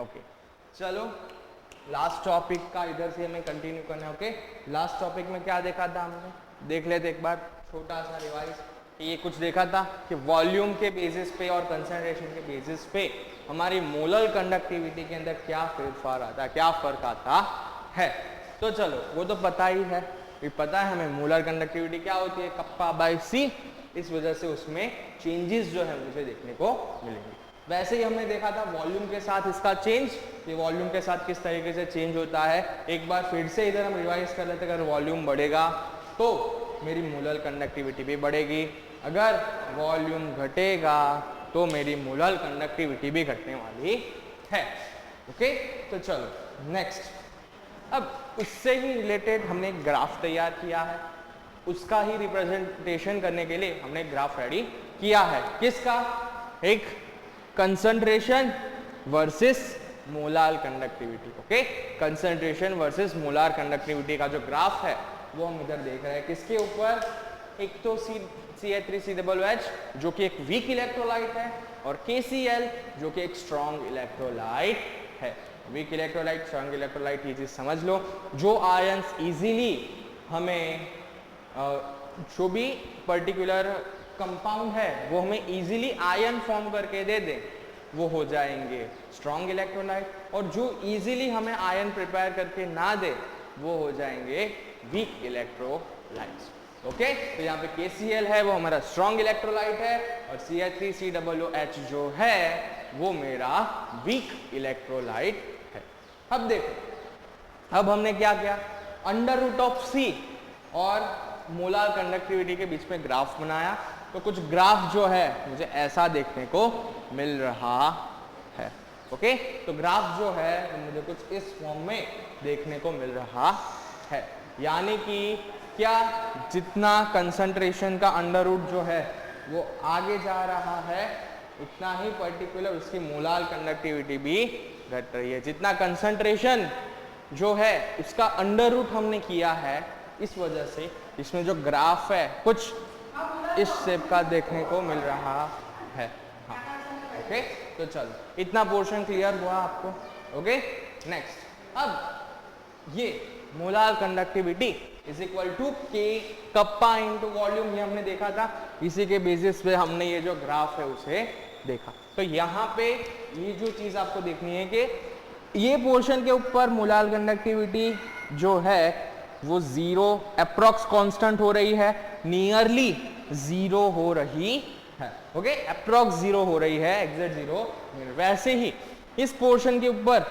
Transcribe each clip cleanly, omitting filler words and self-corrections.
Okay चलो last topic का इधर से हमें कंटिन्यू करना है। ओके लास्ट टॉपिक में क्या देखा था हमने, देख लेते एक बार छोटा सा रिवाइज। ये कुछ देखा था कि वॉल्यूम के बेसिस पे और कंसंट्रेशन के बेसिस पे हमारी मोलर कंडक्टिविटी के अंदर क्या फेरफार आता है, क्या फर्क आता है। तो चलो वो तो पता ही है, ये पता है हमें मोलर कंडक्टिविटी क्या होती है, कप्पा बाय सी। इस वजह से उसमें चेंजेस जो है मुझे देखने को मिलेंगे। वैसे ही हमने देखा था वॉल्यूम के साथ इसका चेंज, ये वॉल्यूम के साथ किस तरीके से चेंज होता है। एक बार फिर से इधर हम रिवाइज कर लेते हैं। अगर वॉल्यूम बढ़ेगा तो मेरी मोलर कंडक्टिविटी भी बढ़ेगी, अगर वॉल्यूम घटेगा तो मेरी मोलर कंडक्टिविटी भी घटने वाली है। ओके तो चलो नेक्स्ट, अब उससे ही रिलेटेड हमने एक ग्राफ तैयार किया है, उसका ही रिप्रेजेंटेशन करने के लिए हमने ग्राफ रेडी किया है। किसका, एक concentration versus molar conductivity. Okay concentration versus molar conductivity का जो ग्राफ है वो हम इधर देख रहे हैं। किसके ऊपर, एक तो CH3COOH जो कि एक वीक इलेक्ट्रोलाइट है, और KCl जो कि एक स्ट्रॉन्ग इलेक्ट्रोलाइट है। वीक इलेक्ट्रोलाइट, स्ट्रॉन्ग इलेक्ट्रोलाइट, ये चीज समझ लो। जो आयंस इजीली हमें जो भी पर्टिकुलर कंपाउंड है वो हमें इजीली आयन फॉर्म करके दे दे वो हो जाएंगे स्ट्रॉन्ग इलेक्ट्रोलाइट, और जो इजीली हमें आयन प्रिपेयर करके ना दे वो हो जाएंगे वीक इलेक्ट्रोलाइट्स। ओके तो यहाँ पे KCl है वो हमारा स्ट्रॉन्ग इलेक्ट्रोलाइट है, और CH3COOH जो है वो मेरा वीक इलेक्ट्रोलाइट है। अब देखो, अब हमने क्या किया, अंडर रूट ऑफ C और मोलार कंडक्टिविटी के बीच में ग्राफ बनाया। तो कुछ ग्राफ जो है मुझे ऐसा देखने को मिल रहा है। ओके तो ग्राफ जो है मुझे कुछ इस फॉर्म में देखने को मिल रहा है, यानी कि क्या, जितना कंसंट्रेशन का अंडर रूट जो है वो आगे जा रहा है उतना ही पर्टिकुलर उसकी मोलार कंडक्टिविटी भी घट रही है। जितना कंसंट्रेशन जो है उसका अंडर रूट हमने किया है, इस वजह से इसमें जो ग्राफ है कुछ इस शेप का देखने को मिल रहा है। हाँ ओके तो चलो इतना पोर्शन क्लियर हुआ आपको। ओके नेक्स्ट, अब ये molar conductivity is equal to K kappa into volume, ये हमने देखा था। इसी के बेसिस पे हमने ये जो ग्राफ है उसे देखा। तो यहाँ पे ये जो चीज आपको देखनी है कि ये पोर्शन के ऊपर मोलार कंडक्टिविटी जो है वो जीरो अप्रॉक्स कांस्टेंट हो रही है, नियरली जीरो हो रही है। ओके अप्रॉक्स जीरो हो रही है, एग्जैक्ट जीरो। वैसे ही इस पोर्शन के ऊपर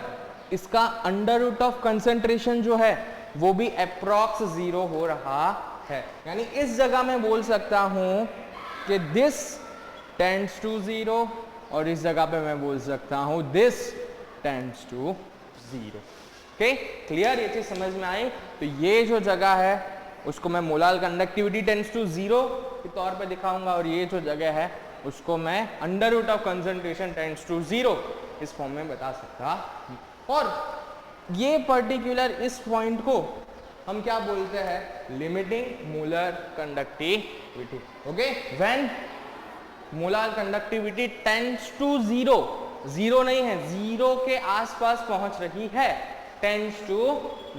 इसका अंडर रूट ऑफ कंसंट्रेशन जो है वो भी अप्रॉक्स जीरो हो रहा है। यानी इस जगह मैं बोल सकता हूं कि दिस टेंड्स टू जीरो, और इस जगह पे मैं बोल सकता हूं this tends to zero. Okay clear, ये चीज समझ में आई। तो ये जो जगह है उसको मैं molar conductivity tends to zero के तौर पे दिखाऊंगा, और ये जो जगह है उसको मैं under root of concentration tends to zero इस फॉर्म में बता सकता हूं। और ये पर्टिकुलर इस पॉइंट को हम क्या बोलते हैं, limiting molar conductivity. Okay when molar conductivity tends to zero, zero नहीं है, जीरो के आसपास पहुंच रही है, टेंड्स टू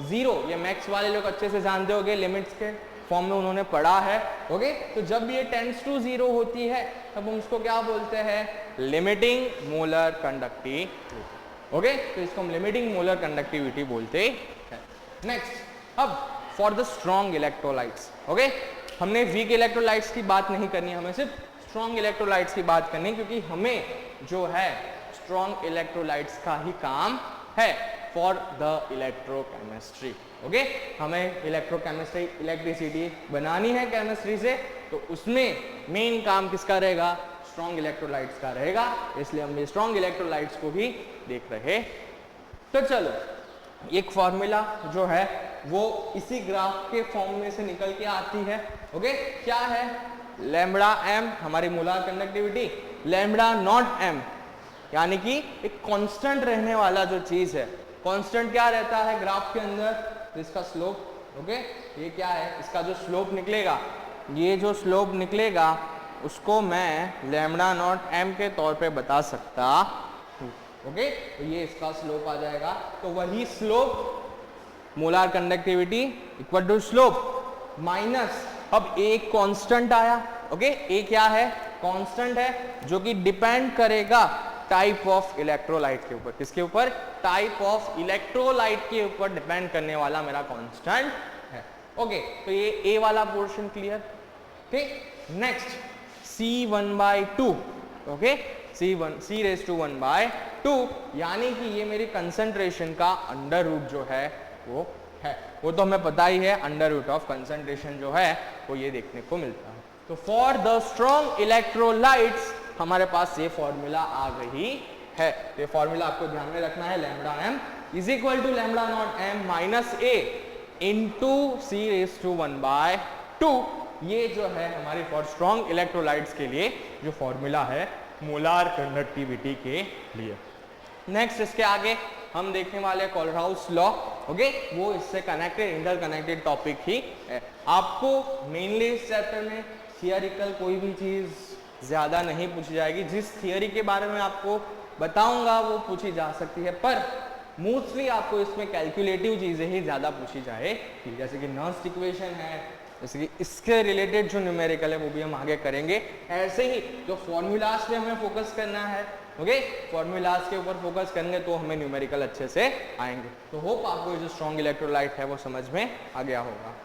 जीरो। ये मैक्स वाले लोग अच्छे से जानते होंगे, लिमिट्स के फॉर्म में उन्होंने पढ़ा है। ओके तो जब ये टेंड्स टू जीरो होती है तब हम उसको क्या बोलते हैं, लिमिटिंग मोलर कंडक्टिविटी। ओके तो इसको हम लिमिटिंग मोलर कंडक्टिविटी बोलते हैं। नेक्स्ट, अब for the strong electrolytes. Okay हमने वीक इलेक्ट्रोलाइट्स की बात नहीं करनी, हमें सिर्फ स्ट्रॉन्ग इलेक्ट्रोलाइट्स की बात करनी, क्योंकि हमें जो है स्ट्रॉन्ग इलेक्ट्रोलाइट्स का ही काम है फॉर द इलेक्ट्रोकेमिस्ट्री। ओके हमें इलेक्ट्रोकेमिस्ट्री, इलेक्ट्रिसिटी बनानी है केमिस्ट्री से, तो उसमें मेन काम किसका रहेगा, स्ट्रॉन्ग इलेक्ट्रोलाइट्स का रहेगा। इसलिए हम स्ट्रॉन्ग इलेक्ट्रोलाइट्स को भी देख रहे। तो चलो एक फॉर्मूला जो है वो इसी ग्राफ के फॉर्म में से निकल के आती है। ओके क्या है, लैम्बडा एम हमारी molar conductivity, lambda naught M यानी कि एक कांस्टेंट रहने वाला जो चीज है। कांस्टेंट क्या रहता है ग्राफ के अंदर, इसका स्लोप। ओके ये क्या है, इसका जो स्लोप निकलेगा, ये जो स्लोप निकलेगा उसको मैं लैम्बडा नॉट एम के तौर पे बता सकता हूँ। ओके, तो ये इसका स्लोप आ जाएगा। तो वही slope molar conductivity equal to slope minus, अब एक कांस्टेंट आया। ओके, ए क्या है? कांस्टेंट है जो कि डिपेंड करेगा टाइप ऑफ इलेक्ट्रोलाइट के ऊपर। किसके ऊपर? टाइप ऑफ इलेक्ट्रोलाइट के ऊपर डिपेंड करने वाला मेरा कांस्टेंट है। ओके, तो ये ए वाला portion clear. Okay, next C1/2। Okay, C⁻², यानी कि ये मेरी कंसंट्रेशन का अंडर रूट जो है वो है, वो तो हमें पता ही है, अंडर रूट ऑफ कंसंट्रेशन जो है वो ये देखने को मिलता है। तो फॉर द स्ट्रॉन्ग इलेक्ट्रोलाइट्स हमारे पास ये फॉर्मूला आ गई है। तो ये फॉर्मूला आपको ध्यान में रखना है, λm is equal to λ0m minus a into C⁻²। ये जो है हमारी फॉर स्ट्रॉन्ग इलेक्ट्रोलाइट्स के लिए जो फॉर्मूला है मोलार कंडक्टिविटी के लिए। नेक्स्ट इसके आगे हम देखने वाले कोलराउस लॉ। ओके, वो इससे कनेक्टेड इंटरकनेक्टेड टॉपिक ही है। आपको मेनली इस चैप्टर में थियरिकल कोई भी चीज ज्यादा नहीं पूछी जाएगी। जिस थियरी के बारे में आपको बताऊंगा वो पूछी जा सकती है, पर मोस्टली आपको इसमें कैलकुलेटिव चीजें ही ज्यादा पूछी जाएगी, जैसे कि नर्स्ट इक्वेशन है, जैसे कि इसके रिलेटेड जो न्यूमेरिकल है वो भी हम आगे करेंगे। ऐसे ही जो फॉर्मूलाज पे हमें फोकस करना है, ओके, फॉर्मूलाज के ऊपर फोकस करेंगे तो हमें न्यूमेरिकल अच्छे से आएंगे। तो होप आपको जो स्ट्रॉन्ग इलेक्ट्रोलाइट है वो समझ में आ गया होगा।